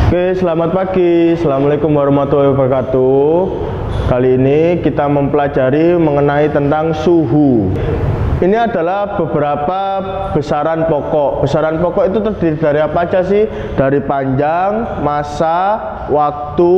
Oke, selamat pagi. Assalamualaikum warahmatullahi wabarakatuh. Kali ini kita mempelajari mengenai tentang suhu. Ini adalah beberapa besaran pokok. Besaran pokok itu terdiri dari apa aja sih? Dari panjang, massa, waktu,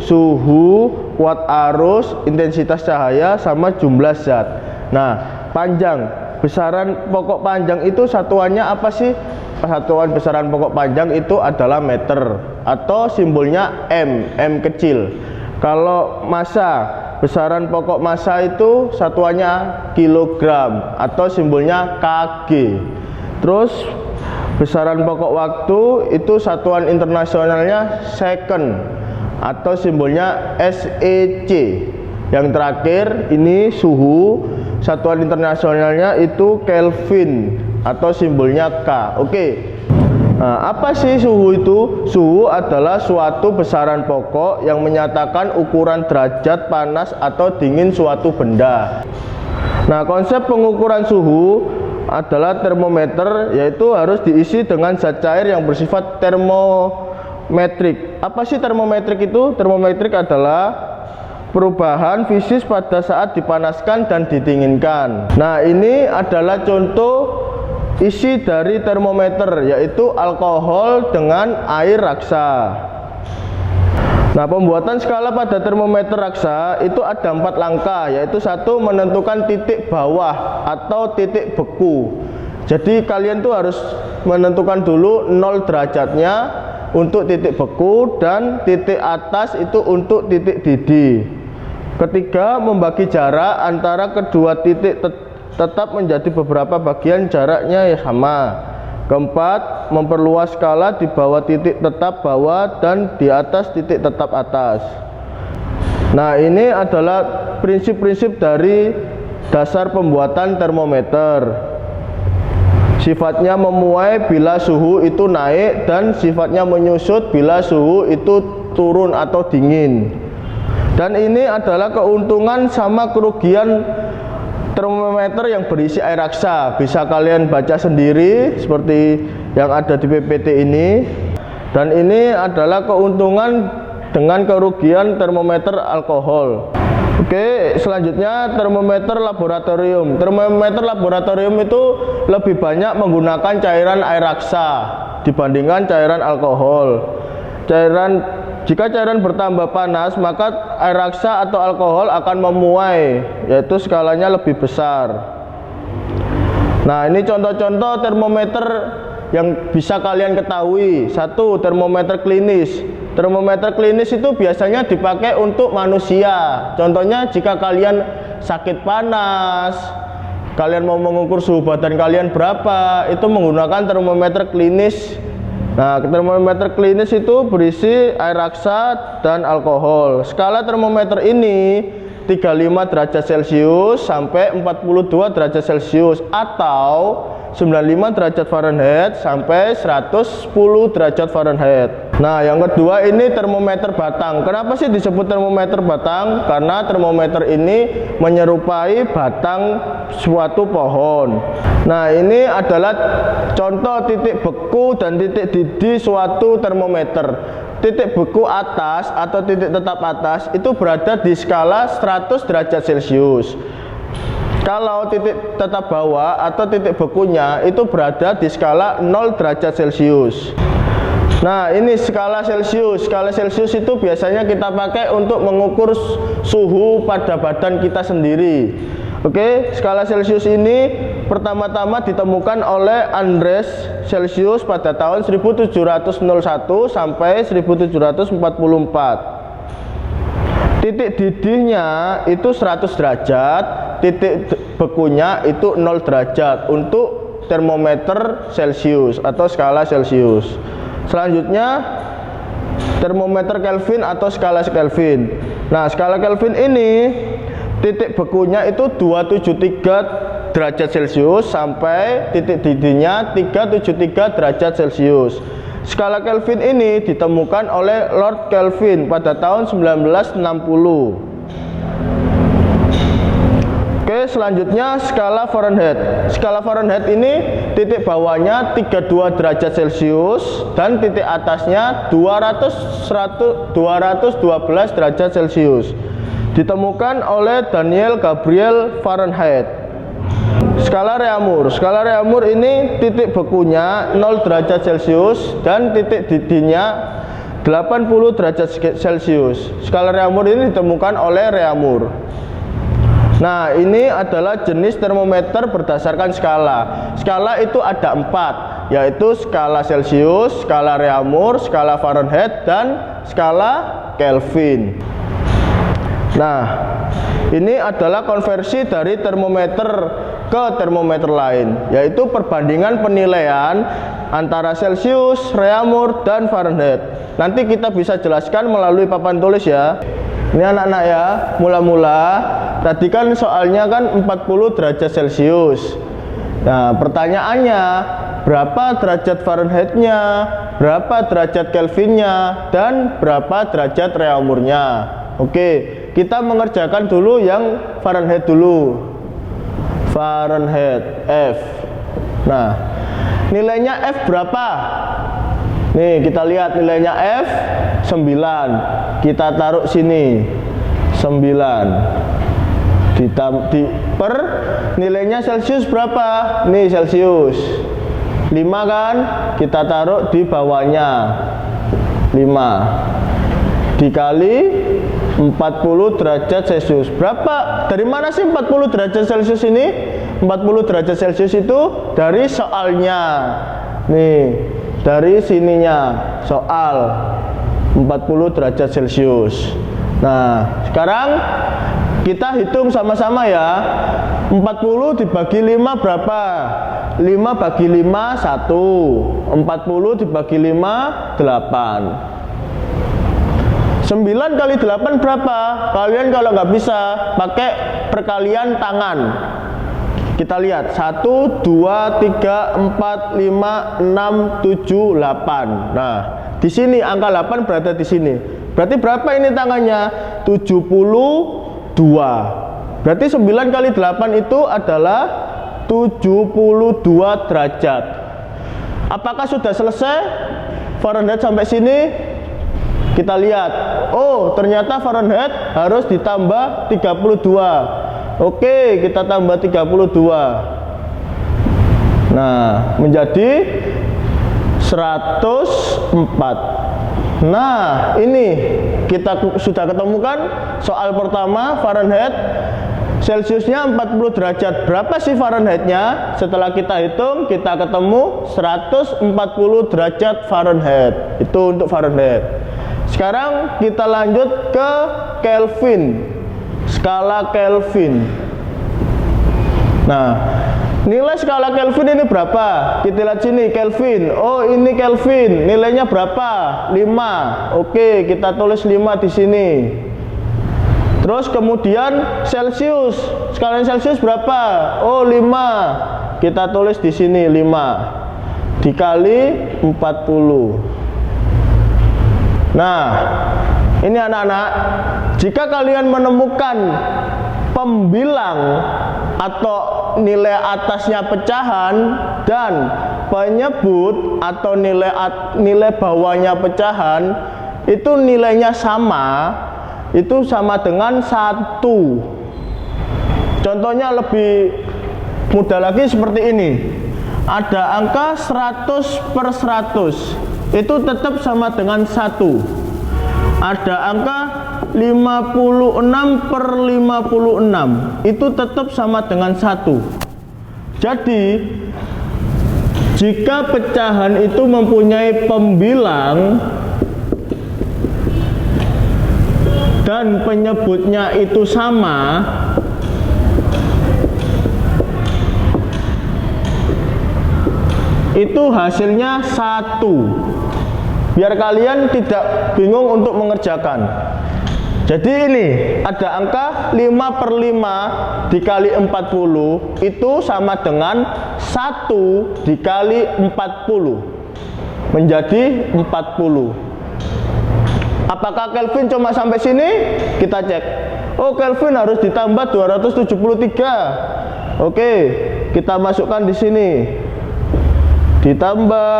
suhu, kuat arus, intensitas cahaya, sama jumlah zat. Nah, panjang. Besaran pokok panjang itu satuannya apa sih? Satuan besaran pokok panjang itu adalah meter atau simbolnya M kecil. Kalau massa, besaran pokok massa itu satuannya kilogram atau simbolnya Kg. Terus besaran pokok waktu itu satuan internasionalnya second atau simbolnya SEC. Yang terakhir ini suhu, satuan internasionalnya itu Kelvin atau simbolnya K. Oke. Nah, apa sih suhu itu? Suhu adalah suatu besaran pokok yang menyatakan ukuran derajat panas atau dingin suatu benda. Nah, konsep pengukuran suhu adalah termometer, yaitu harus diisi dengan zat cair yang bersifat termometrik. Apa sih termometrik itu? Termometrik adalah perubahan fisis pada saat dipanaskan dan didinginkan. Nah, ini adalah contoh isi dari termometer, yaitu alkohol dengan air raksa. Nah, pembuatan skala pada termometer raksa itu ada 4 langkah, yaitu 1. Menentukan titik bawah atau titik beku. Jadi kalian tuh harus menentukan dulu 0 derajatnya untuk titik beku dan titik atas itu untuk titik didih. Ketiga, membagi jarak antara kedua titik tetap menjadi beberapa bagian, jaraknya ya sama. Keempat, memperluas skala di bawah titik tetap bawah dan di atas titik tetap atas. Nah, ini adalah prinsip-prinsip dari dasar pembuatan termometer. Sifatnya memuai bila suhu itu naik dan sifatnya menyusut bila suhu itu turun atau dingin. Dan ini adalah keuntungan sama kerugian termometer yang berisi air raksa. Bisa kalian baca sendiri seperti yang ada di PPT ini. Dan ini adalah keuntungan dengan kerugian termometer alkohol. Oke, selanjutnya termometer laboratorium. Termometer laboratorium itu lebih banyak menggunakan cairan air raksa dibandingkan cairan alkohol. Jika cairan bertambah panas, maka air raksa atau alkohol akan memuai, yaitu skalanya lebih besar. Nah, ini contoh-contoh termometer yang bisa kalian ketahui. 1. Termometer klinis. Termometer klinis itu biasanya dipakai untuk manusia. Contohnya jika kalian sakit panas, kalian mau mengukur suhu badan kalian berapa, itu menggunakan termometer klinis. Nah, termometer klinis itu berisi air raksa dan alkohol. Skala termometer ini 35 derajat Celcius sampai 42 derajat Celcius atau 95 derajat Fahrenheit sampai 110 derajat Fahrenheit. Nah, yang kedua ini termometer batang. Kenapa sih disebut termometer batang? Karena termometer ini menyerupai batang suatu pohon. Nah, ini adalah contoh titik beku dan titik didih suatu termometer. Titik beku atas atau titik tetap atas itu berada di skala 100 derajat Celcius. Kalau titik tetap bawah atau titik bekunya itu berada di skala 0 derajat Celcius. Nah, ini skala Celcius. Skala Celcius itu biasanya kita pakai untuk mengukur suhu pada badan kita sendiri. Oke, skala Celcius ini pertama-tama ditemukan oleh Andreas Celsius pada tahun 1701 sampai 1744. Titik didihnya itu 100 derajat, titik bekunya itu 0 derajat untuk termometer Celcius atau skala Celcius. Selanjutnya termometer Kelvin atau skala Kelvin. Nah, skala Kelvin ini titik bekunya itu 273 derajat Celcius sampai titik didihnya 373 derajat Celcius. Skala Kelvin ini ditemukan oleh Lord Kelvin pada tahun 1960. Oke, selanjutnya skala Fahrenheit. Skala Fahrenheit ini titik bawahnya 32 derajat Celcius dan titik atasnya 212 derajat Celcius. Ditemukan oleh Daniel Gabriel Fahrenheit. Skala Reaumur. Skala Reaumur ini titik bekunya 0 derajat Celcius dan titik didihnya 80 derajat Celcius. Skala Reaumur ini ditemukan oleh Reaumur. Nah, ini adalah jenis termometer berdasarkan skala. Skala itu ada 4, yaitu skala Celcius, skala Reaumur, skala Fahrenheit, dan skala Kelvin. Nah, ini adalah konversi dari termometer ke termometer lain, yaitu perbandingan penilaian antara Celcius, Reaumur, dan Fahrenheit. Nanti kita bisa jelaskan melalui papan tulis ya. Ini anak-anak ya, mula-mula tadi kan soalnya kan 40 derajat Celcius. Nah, pertanyaannya berapa derajat Fahrenheitnya, berapa derajat Kelvinnya, dan berapa derajat Reaumurnya. Oke, kita mengerjakan dulu yang Fahrenheit dulu. Fahrenheit F. Nah, nilainya F berapa? Nih, kita lihat nilainya F 9. Kita taruh sini 9. Per nilainya Celcius berapa? Nih Celcius 5 kan? Kita taruh di bawahnya 5 dikali 40 derajat Celcius. Berapa? Dari mana sih 40 derajat Celcius ini? 40 derajat Celcius itu dari soalnya. Nih, dari sininya soal 40 derajat Celcius. Nah, sekarang kita hitung sama-sama ya. 40 dibagi 5 berapa? 5 bagi 5 1. 40 dibagi 5 8. 9 kali 8 berapa? Kalian kalau nggak bisa pakai perkalian tangan. Kita lihat 1, 2, 3, 4, 5, 6, 7, 8. Nah, di sini angka 8 berada di sini. Berarti berapa ini tangannya? 72. Berarti 9 kali 8 itu adalah 72 derajat. Apakah sudah selesai Fahrenheit sampai sini? Kita lihat. Oh, ternyata Fahrenheit harus ditambah 32. Oke, kita tambah 32. Nah, menjadi 104. Nah, ini kita sudah ketemukan soal pertama Fahrenheit. Celciusnya 40 derajat. Berapa sih Fahrenheitnya? Setelah kita hitung, kita ketemu 140 derajat Fahrenheit. Itu untuk Fahrenheit. Sekarang kita lanjut ke Kelvin. Skala Kelvin. Nah, nilai skala Kelvin ini berapa? Kita lihat sini Kelvin. Oh, ini Kelvin. Nilainya berapa? 5. Oke, kita tulis 5 di sini. Terus kemudian Celcius. Skala Celcius berapa? Oh, 5. Kita tulis di sini 5 dikali 40. Nah, ini anak-anak, jika kalian menemukan pembilang atau nilai atasnya pecahan dan penyebut atau nilai bawahnya pecahan itu nilainya sama, itu sama dengan 1. Contohnya lebih mudah lagi seperti ini. Ada angka 100/100, itu tetap sama dengan 1. Ada angka 56/56, itu tetap sama dengan 1. Jadi jika pecahan itu mempunyai pembilang dan penyebutnya itu sama, itu hasilnya 1. Biar kalian tidak bingung untuk mengerjakan. Jadi ini ada angka 5/5 dikali 40 itu sama dengan 1 dikali 40 menjadi 40. Apakah Kelvin cuma sampai sini? Kita cek. Oh, Kelvin harus ditambah 273. Oke, kita masukkan di sini. Ditambah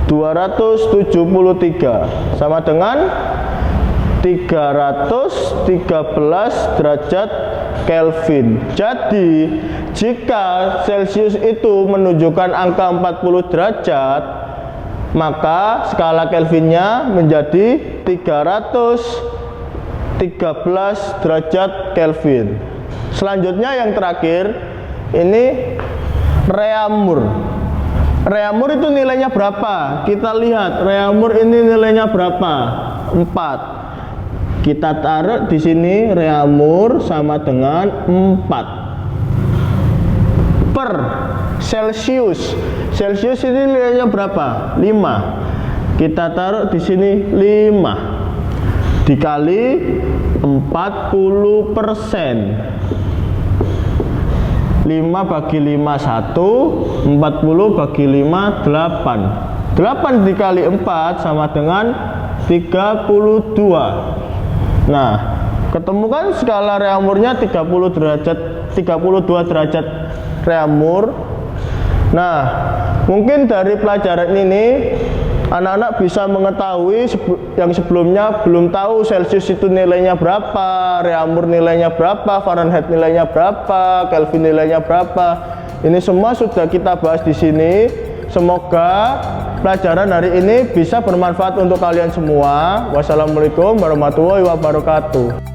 273 sama dengan 313 derajat Kelvin. Jadi, jika Celcius itu menunjukkan angka 40 derajat, maka skala Kelvinnya menjadi 313 derajat Kelvin. Selanjutnya yang terakhir, ini Reaumur. Reaumur itu nilainya berapa? Kita lihat, Reaumur ini nilainya berapa? 4. Kita taruh di sini Reaumur sama dengan 4 per Celcius. Celcius ini nilainya berapa? 5. Kita taruh di sini 5 dikali 40%. 5 bagi 5 1, 40 bagi 5 8. 8 dikali 4 sama dengan 32. Nah, ketemu kan skala Reaumurnya 32 derajat Reaumur. Nah, mungkin dari pelajaran ini anak-anak bisa mengetahui yang sebelumnya belum tahu Celcius itu nilainya berapa, Reaumur nilainya berapa, Fahrenheit nilainya berapa, Kelvin nilainya berapa. Ini semua sudah kita bahas di sini. Semoga pelajaran hari ini bisa bermanfaat untuk kalian semua. Wassalamualaikum warahmatullahi wabarakatuh.